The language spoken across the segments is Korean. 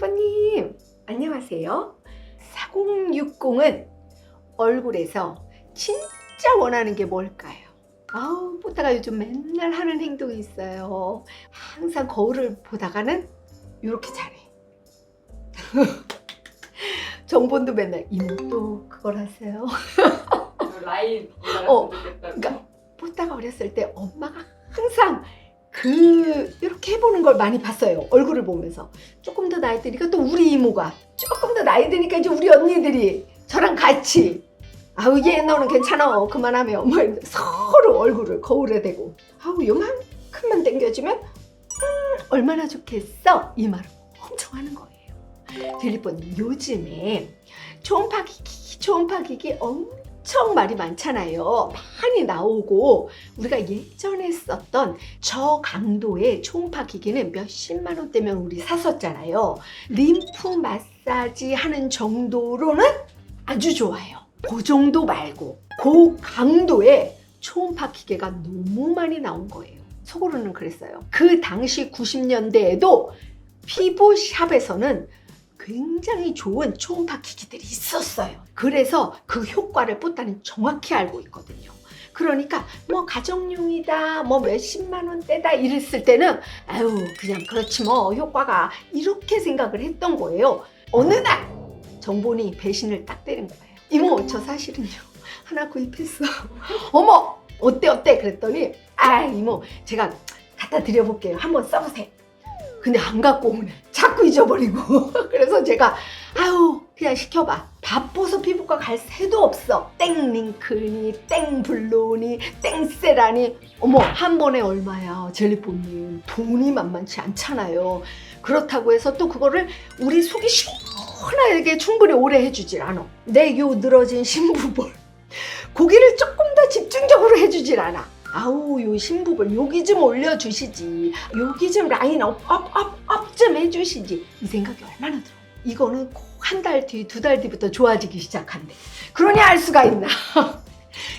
젤리버님 안녕하세요. 4060은 얼굴에서 진짜 원하는 게 뭘까요? 뽀따가 요즘 맨날 하는 행동이 있어요. 항상 거울을 보다가는 이렇게 잘해. 정본도 맨날 이모 또 그걸 하세요. 라인 그러니까 뽀따가 어렸을 때 엄마가 항상 이렇게 해보는 걸 많이 봤어요. 얼굴을 보면서. 조금 더 나이 드니까 또 우리 이모가, 조금 더 나이 드니까 이제 우리 언니들이 저랑 같이 얘 너는 괜찮아 그만하며 뭐 서로 얼굴을 거울에 대고 요만큼만 당겨주면 얼마나 좋겠어 이 말을 엄청 하는 거예요. 젤리버님 요즘에 초음파기기 엄청 말이 많잖아요. 많이 나오고 우리가 예전에 썼던 저강도의 초음파 기기는 몇십만 원대면 우리 샀었잖아요. 림프 마사지 하는 정도로는 아주 좋아요. 그 정도 말고 고강도의 초음파 기계가 너무 많이 나온 거예요. 속으로는 그랬어요. 그 당시 90년대에도 피부샵에서는 굉장히 좋은 초음파 기기들이 있었어요. 그래서 그 효과를 뽀따는 정확히 알고 있거든요. 그러니까 뭐 가정용이다, 뭐 몇십만 원대다 이랬을 때는 그냥 그렇지 뭐 효과가 이렇게 생각을 했던 거예요. 어느 날 정본이 배신을 딱 때린 거예요. 이모 저 사실은요 하나 구입했어. 어머 어때 그랬더니 이모 제가 갖다 드려볼게요. 한번 써보세요. 근데 안 갖고 오네. 자꾸 잊어버리고. 그래서 제가 그냥 시켜봐. 바빠서 피부과 갈 새도 없어. 땡링크니 땡블로니 땡세라니 한 번에 얼마야 젤리뽀님. 돈이 만만치 않잖아요. 그렇다고 해서 또 그거를 우리 속이 시원하게 충분히 오래 해주질 않아. 내 요 늘어진 신부볼 고기를 조금 더 집중적으로 해주질 않아. 요 신부볼 여기 좀 올려주시지, 여기 좀 라인 업 좀 해주시지, 이 생각이 얼마나 들어. 이거는 꼭 한 달 뒤, 두 달 뒤부터 좋아지기 시작한대. 그러니 알 수가 있나.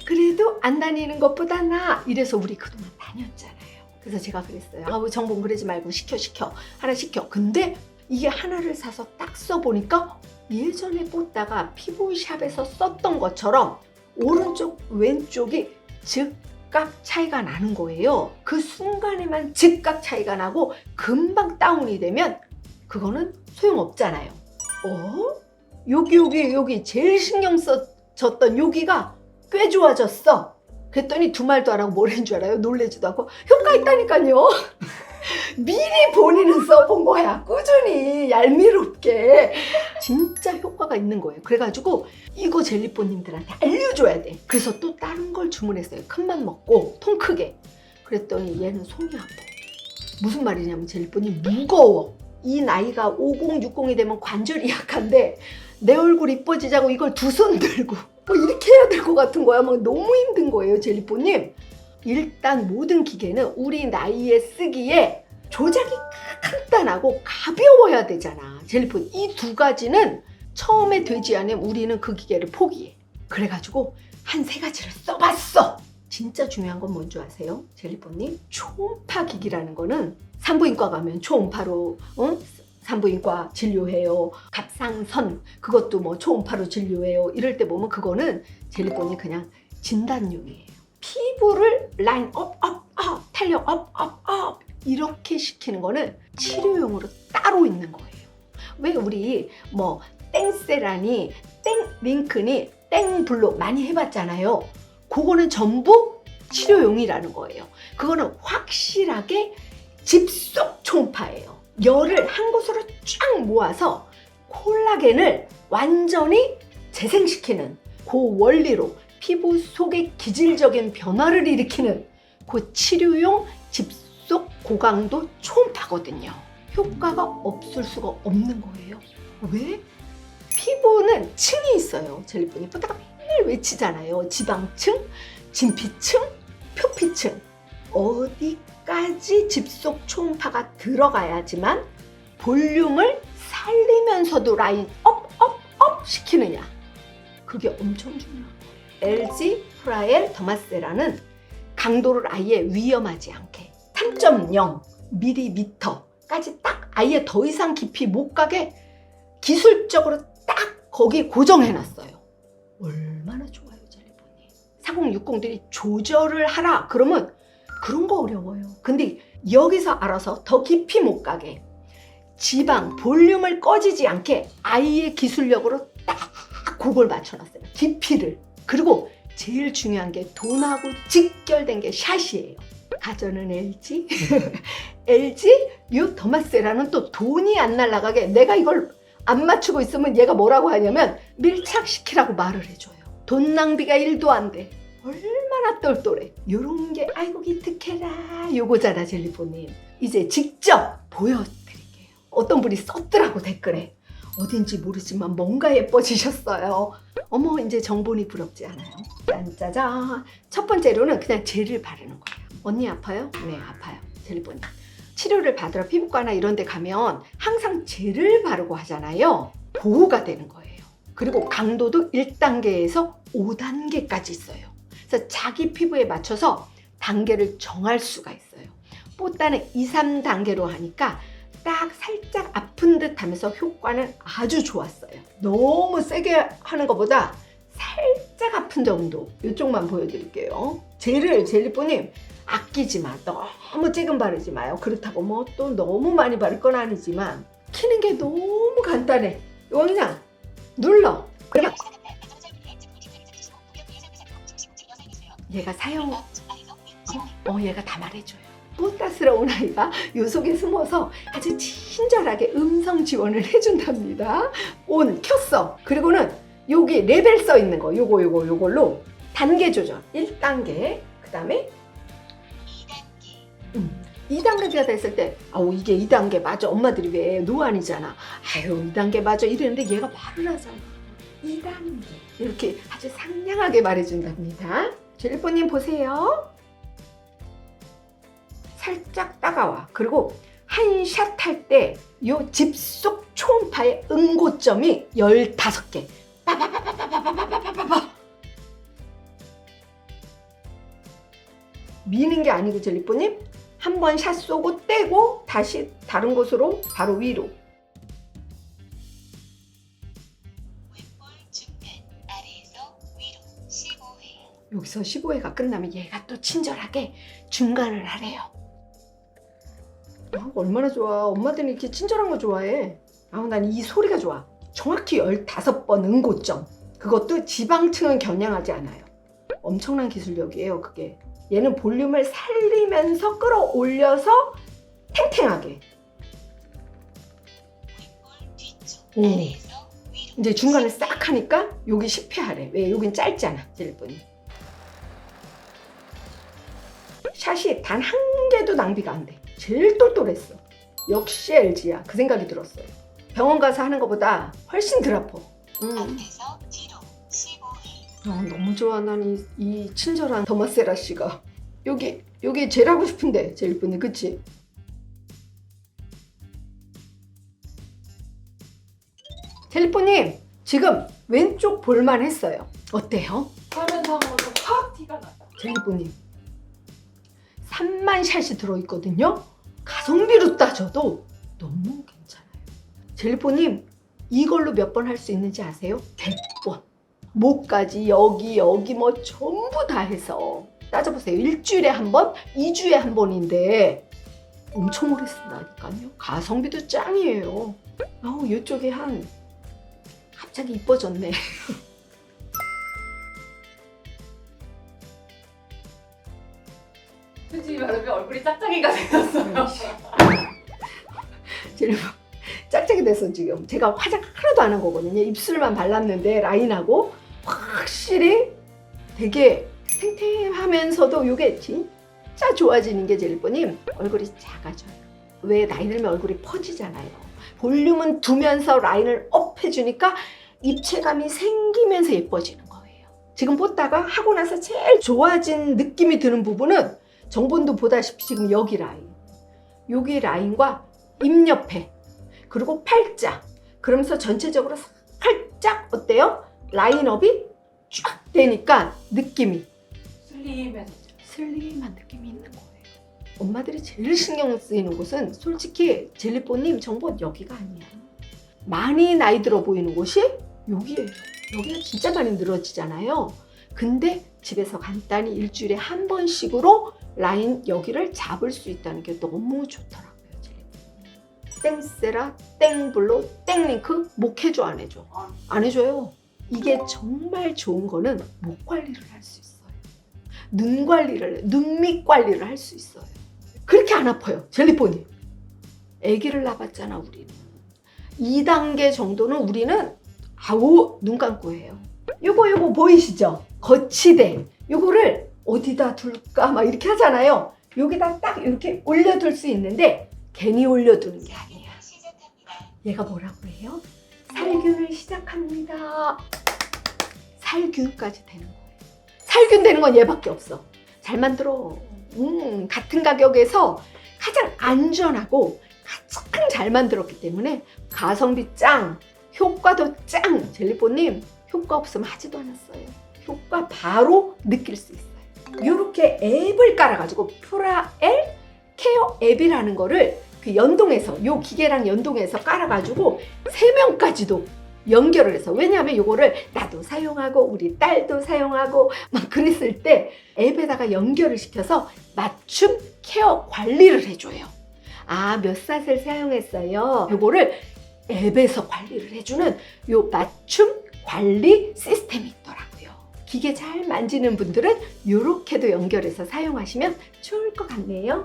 그래도 안 다니는 것보다 나. 이래서 우리 그동안 다녔잖아요. 그래서 제가 그랬어요. 정본 그러지 말고 시켜 하나 시켜. 근데 이게 하나를 사서 딱 써보니까 예전에 뽀따가 피부샵에서 썼던 것처럼 오른쪽 왼쪽이 즉각 차이가 나는 거예요. 그 순간에만 즉각 차이가 나고 금방 다운이 되면 그거는 소용없잖아요. 여기 제일 신경 써졌던 여기가 꽤 좋아졌어. 그랬더니 두 말도 안 하고 뭘 한 줄 알아요? 놀래지도 않고 효과 있다니까요. 미리 본인은 써본 거야. 꾸준히 얄미롭게. 진짜 효과가 있는 거예요. 그래가지고 이거 젤리뽀님들한테 알려줘야 돼. 그래서 또 다른 걸 주문했어요. 큰맘 먹고 통 크게. 그랬더니 얘는 손이 아파. 무슨 말이냐면 젤리뽀님 무거워. 이 나이가 50, 60이 되면 관절이 약한데 내 얼굴 이뻐지자고 이걸 두 손 들고 이렇게 해야 될 것 같은 거야. 너무 힘든 거예요 젤리뽀님. 일단 모든 기계는 우리 나이에 쓰기에 조작이 간단하고 가벼워야 되잖아. 젤리폰 이 두 가지는 처음에 되지 않으면 우리는 그 기계를 포기해. 그래가지고 한 3가지를 써봤어. 진짜 중요한 건 뭔지 아세요? 젤리폰님 초음파 기기라는 거는 산부인과 가면 초음파로 산부인과 진료해요. 갑상선 그것도 초음파로 진료해요. 이럴 때 보면 그거는 젤리폰이 그냥 진단용이에요. 피부를 라인 업 탄력 업 이렇게 시키는 거는 치료용으로 따로 있는 거예요. 왜 우리 땡세라니 땡링크니 땡블로 많이 해봤잖아요. 그거는 전부 치료용이라는 거예요. 그거는 확실하게 집속 초음파예요. 열을 한 곳으로 쫙 모아서 콜라겐을 완전히 재생시키는 그 원리로 피부 속의 기질적인 변화를 일으키는 그 치료용 집속 고강도 초음파거든요. 효과가 없을 수가 없는 거예요. 왜? 피부는 층이 있어요. 젤리폰이 뽀따가 맨날 외치잖아요. 지방층, 진피층, 표피층. 어디까지 집속 초음파가 들어가야지만 볼륨을 살리면서도 라인 업 시키느냐. 그게 엄청 중요한 거예요. LG 프라엘 더마세라는 강도를 아예 위험하지 않게 3.0mm까지 딱 아예 더 이상 깊이 못 가게 기술적으로 딱 거기 고정해놨어요. 얼마나 좋아요, 젤리본이. 4060들이 조절을 하라 그러면 그런 거 어려워요. 근데 여기서 알아서 더 깊이 못 가게 지방, 볼륨을 꺼지지 않게 아예 기술력으로 딱 그걸 맞춰놨어요. 깊이를. 그리고 제일 중요한 게 돈하고 직결된 게 샷이에요. 가전은 LG, LG 요 더마세라는 또 돈이 안 날아가게 내가 이걸 안 맞추고 있으면 얘가 뭐라고 하냐면 밀착시키라고 말을 해줘요. 돈 낭비가 1도 안 돼. 얼마나 똘똘해. 요런 게 아이고 기특해라 요거잖아 젤리폰님. 이제 직접 보여드릴게요. 어떤 분이 썼더라고 댓글에. 어딘지 모르지만 뭔가 예뻐지셨어요. 어머 이제 정본이 부럽지 않아요? 짠짜잔. 첫 번째로는 그냥 젤을 바르는 거예요. 언니 아파요? 네 아파요. 젤리폰님. 치료를 받으러 피부과나 이런 데 가면 항상 젤을 바르고 하잖아요. 보호가 되는 거예요. 그리고 강도도 1단계에서 5단계까지 있어요. 그래서 자기 피부에 맞춰서 단계를 정할 수가 있어요. 뽀따는 2, 3단계로 하니까 딱 살짝 아픈 듯 하면서 효과는 아주 좋았어요. 너무 세게 하는 것보다 살짝 아픈 정도. 이쪽만 보여드릴게요. 젤을 젤리뽀님 아끼지 마. 너무 쬐금 바르지 마요. 그렇다고 뭐 또 너무 많이 바를 건 아니지만 키는 게 너무 간단해. 이거 그냥 눌러. 그러면 얘가 사용 얘가 다 말해줘요. 뽀따스러운 아이가 요 속에 숨어서 아주 친절하게 음성 지원을 해준답니다. 온 켰어. 그리고는 여기 레벨 써 있는 거 요걸로 단계 조절 1단계 그 다음에 2단계가 됐을 때 아우 이게 2단계 맞아. 엄마들이 왜 노안이잖아. 아유 2단계 맞아 이랬는데 얘가 말을 하잖아. 2단계 이렇게 아주 상냥하게 말해준답니다. 젤리뽀님 보세요. 살짝 따가워. 그리고 한 샷 할 때 요 집속 초음파의 응고점이 15개. 빠바바바바바바바바바. 미는 게 아니고 젤리뽀님 한 번 샷 쏘고 떼고 다시 다른 곳으로 바로 위로. 왼볼 중간 아래에서 위로 15회. 여기서 15회가 끝나면 얘가 또 친절하게 중간을 하래요. 얼마나 좋아. 엄마들은 이렇게 친절한 거 좋아해. 난 이 소리가 좋아. 정확히 15번 응고점. 그것도 지방층은 겨냥하지 않아요. 엄청난 기술력이에요 그게. 얘는 볼륨을 살리면서 끌어올려서 탱탱하게. 왼볼 뒤쪽 오. 아래에서 위로 이제 중간에 싹 하니까 여기 10회 하래. 왜? 여긴 짧잖아 젤리뽀님. 샷이 단 한 개도 낭비가 안 돼. 제일 똘똘했어. 역시 LG야. 그 생각이 들었어요. 병원 가서 하는 것보다 훨씬 덜 아파. 앞에서 뒤로 15회. 너무 좋아. 난 이 친절한 더마세라 씨가. 여기 제일 하고 싶은데 젤리뽀님 그치? 젤리뽀님 지금 왼쪽 볼만 했어요. 어때요? 화면상으로 확 티가 나요. 젤리뽀님 3만 샷이 들어있거든요. 가성비로 따져도 너무 괜찮아요. 젤리뽀님 이걸로 몇 번 할 수 있는지 아세요? 100번. 목까지 여기 뭐 전부 다 해서 따져보세요. 일주일에 한 번, 2주에 한 번인데 엄청 오래 쓴다니까요. 가성비도 짱이에요. 이쪽에 갑자기 이뻐졌네. 솔직히 말하면 얼굴이 짝짝이가 생겼어요. 젤리뽀 짝짝이 됐어 지금. 제가 화장 하나도 안 한 거거든요. 입술만 발랐는데 라인하고 확실히 되게 탱탱하면서도 이게 진짜 좋아지는 게 젤리뽀님 얼굴이 작아져요. 왜 나이 들면 얼굴이 퍼지잖아요. 볼륨은 두면서 라인을 업 해주니까 입체감이 생기면서 예뻐지는 거예요. 지금 뽀따가 하고 나서 제일 좋아진 느낌이 드는 부분은 정본도 보다시피 지금 여기 라인과 입 옆에 그리고 팔자 그러면서 전체적으로 살짝 어때요? 라인업이 쫙 되니까 느낌이 슬림해졌죠. 슬림한 느낌이 있는 거예요. 엄마들이 제일 신경 쓰이는 곳은 솔직히 젤리뽀님 정보 여기가 아니야. 많이 나이 들어 보이는 곳이 여기예요. 여기가 진짜 많이 늘어지잖아요. 근데 집에서 간단히 일주일에 한 번씩으로 라인 여기를 잡을 수 있다는 게 너무 좋더라고요. 젤리뽀님. 땡세라, 땡블로, 땡링크 목 해줘 안 해줘? 안 해줘요. 이게 정말 좋은 거는 목 관리를 할 수 있어요. 눈 관리를, 눈밑 관리를 할 수 있어요. 그렇게 안 아파요. 젤리뽀님. 아기를 낳았잖아 우리는. 2단계 정도는 우리는 아우 눈 감고 해요. 요거 보이시죠? 거치대. 요거를 어디다 둘까 막 이렇게 하잖아요. 여기다 딱 이렇게 올려둘 수 있는데 괜히 올려두는 게 아니에요. 시작합니다. 얘가 뭐라고 해요? 살균을 시작합니다. 살균까지 되는 거예요. 살균 되는 건 얘밖에 없어. 잘 만들어. 같은 가격에서 가장 안전하고 가장 잘 만들었기 때문에 가성비 짱, 효과도 짱. 젤리뽀님 효과 없으면 하지도 않았어요. 효과 바로 느낄 수 있어요. 이렇게 앱을 깔아가지고 프라엘 케어 앱이라는 거를 그 연동해서 요 기계랑 연동해서 깔아가지고 3명까지도 연결을 해서, 왜냐하면 요거를 나도 사용하고 우리 딸도 사용하고 막 그랬을 때 앱에다가 연결을 시켜서 맞춤 케어 관리를 해줘요. 아, 몇 샷을 사용했어요. 요거를 앱에서 관리를 해주는 요 맞춤 관리 시스템이 있더라고요. 기계 잘 만지는 분들은 요렇게도 연결해서 사용하시면 좋을 것 같네요.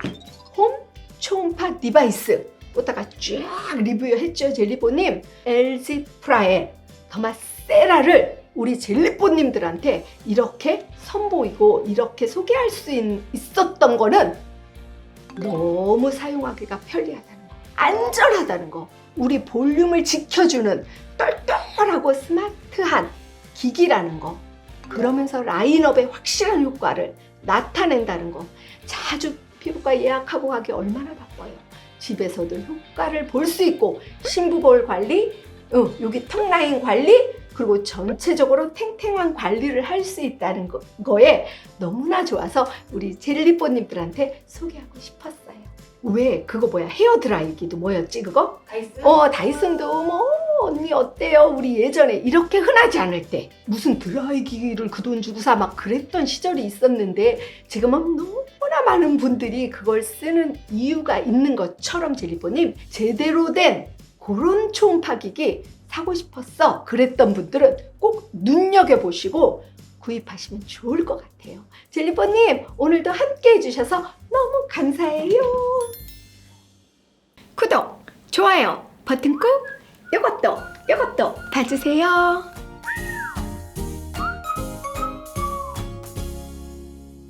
홈 초음파 디바이스 오다가 쫙 리뷰했죠. 젤리뽀님. LG 프라엘 더마세라를 우리 젤리뽀님들한테 이렇게 선보이고 이렇게 소개할 수 있었던 거는 너무 사용하기가 편리하다는 거, 안전하다는 거, 우리 볼륨을 지켜주는 똘똘하고 스마트한 기기라는 거, 그러면서 라인업의 확실한 효과를 나타낸다는 거. 자주 피부과 예약하고 가기 얼마나 바빠요. 집에서도 효과를 볼 수 있고 신부볼 관리, 여기 턱 라인 관리, 그리고 전체적으로 탱탱한 관리를 할 수 있다는 거에 너무나 좋아서 우리 젤리뽀님들한테 소개하고 싶었어요. 왜? 그거 뭐야? 헤어 드라이기도 뭐였지 그거? 다이슨? 다이슨도 뭐 언니 어때요? 우리 예전에 이렇게 흔하지 않을 때 무슨 드라이기를 그 돈 주고 사 막 그랬던 시절이 있었는데 지금은 너무나 많은 분들이 그걸 쓰는 이유가 있는 것처럼 젤리뽀님 제대로 된 그런 초음파 기기 사고 싶었어 그랬던 분들은 꼭 눈여겨보시고 구입하시면 좋을 것 같아요. 젤리뽀님 오늘도 함께 해주셔서 너무 감사해요. 구독, 좋아요 버튼 꾹, 요것도 봐주세요.